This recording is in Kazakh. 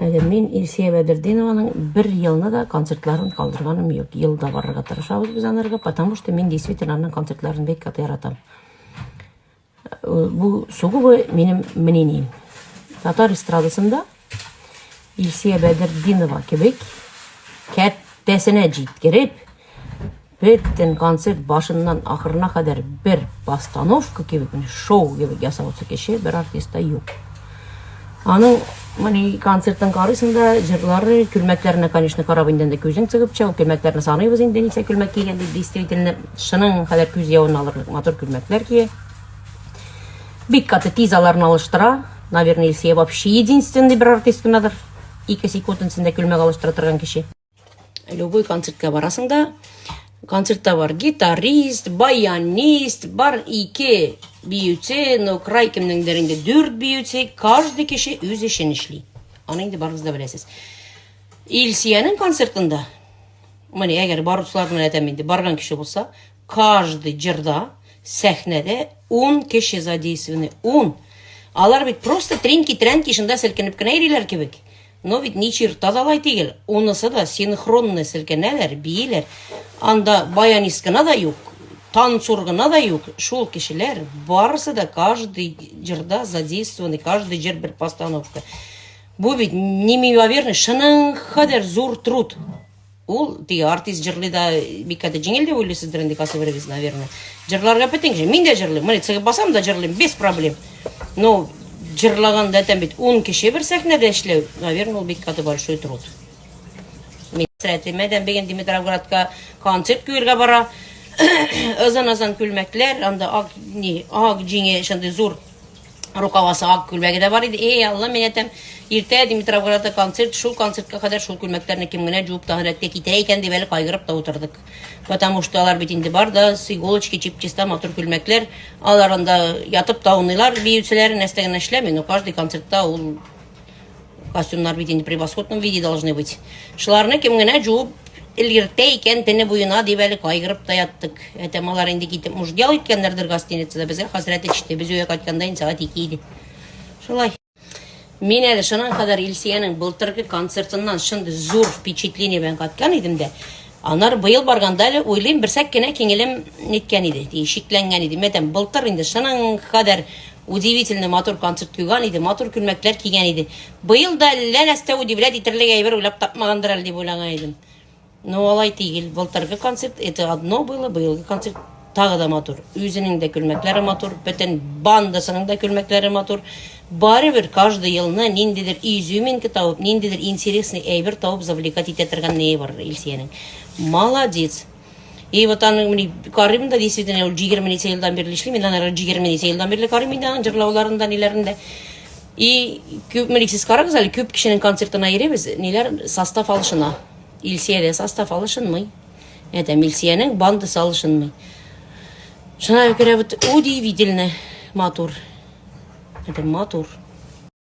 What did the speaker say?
Мен Илсия Бәдірденованың бір еліне да концертларын қалдырғаным жоқ. Елда барырға тырышабыз біз анарға, потому что мен действительно анның концертларын бек каты яратам. Бұл сугубы менің мнением. Татар эстрадасында Илсия Бәдірденова кебек кәттәсіне житкеріп, бөттен концерт башынан ақырына қадар бір постановка кебек, шоу кебек ясап отса кеше бір артиста жоқ. Аның концерттің қарысында жырлары, күлмәклеріне, конечно, карабынден да көзің цығып чау, күлмәклеріне саныйбыз енді несе күлмәк кейгенде, действительно, шының қадар көз яуын алырлық мотор күлмәклер кие. Бик каты тизаларын алыштыра, наверное, Илсия вообще единственный бір артист күнадыр. 2 секундысында күлмәк алыштыра тұрған кеше. Любой концертке барасыңда, концертта бар гитарист, баянист, бар 2 бейютсе, но край кемніңдерінде 4 бейютсе, каждый кеше өз ешен ішлей. Аны енді барыңызда білесіз. Илсияның концертында, міне, әгер барушыларының әтәменде барған кеше болса, каждый жырда, сәхнеде 10 кеше задействованы, 10. Алар бит просто тренки-тренки шында сілкеніп кіна ерелер кебек. Но ведь ничер тазалай тегел. Онысы да синхронны сілкенелер, бейелер. Анда баянисткана да юк, танцоргана да юк. Шул кешелер барысы да каждый жырда задействованы, каждый жыр бір постановка. Бу ведь неимоверный, шының қадар зор труд. Ол тегі артист жырлы да беккәді жеңел деп ойлайсыздар касы беребіз, наверное. Жырларға бітің же, мен де жырлым, міне цығы басам да жырлым, без проблем. Но жырлаған да әтен бет 10 кеше бір сәхнеде ішлеу, наверное, ол беккәді большой труд. Мен сәтімеден беген Димитровградқа концерт көйірге бара, ызан-ызан күлмәклер, анда ақ жеңе шынды зор рукавасы ақ күлмәгі де бар еді. Алла, мен әтем ерте Димитровградта концерт, шул концертқа қадар шул күлмәктеріне кемгіне жуып тағыратқа кете екен деп әлі қайғырып та отырдық. Потому что алар бетінде бар да, с иголочки чип-чиста матур күлмәклер, аларында ятып тауынылар, бейутселерін әстеген әшләме, но каждый концертта ол костюмнар бетінде превосходном виде должны быть. Шыларыны кемгіне жуып, илгірте екен тені бұйына деп әлі қайғырып та яттық. Әтем алар енді кетіп мұждел еткендердір гостиницада, бізге қазірет етішті, біз өйек айтқандайын сағат 2 еді. Шылай. Мен әлі шынан қадар Илсияның былтырғы концертынан шынды зор впечатление бән қатқан едім де. Анар бұйыл барғанда әлі ойлайым бір сәккене кеңелем неткен еді, шекленген еді. Мәтен былтыр енді шынан қадар удивительный матур концерт күйген еді, матур күлмәклер киген еді. Бұйыл да ләнәсті удивлять етірлігі әйбір ойлап тапмағандар әлі деп ойлаған едім. Но алай тегел, былтырғы концерт, это одно было, бұйылғы концерт тағы да матур. Өзінің де күлмәклері матур, бөтен бандасының да күлмәклері матур. Бары бір каждый елына нендедір изюминка тауып, нендедір интересный әйбір тауып завлекать ететірген не бар Илсияның. Молодец. И вот аның қарым да действительно 20 елдан берлі ішлі, мен анарға 20 елдан берлі қарым менің жырлауларында, нелерінде. И көп мелексіз қарағыз әлі көп кішінің концертына еребіз, нелер состав алышына. Илсияда состав алышынмай. Әтәм Илсияның бандысы алышынмай. Шына өкірі бұд удивительно матур. Это матур.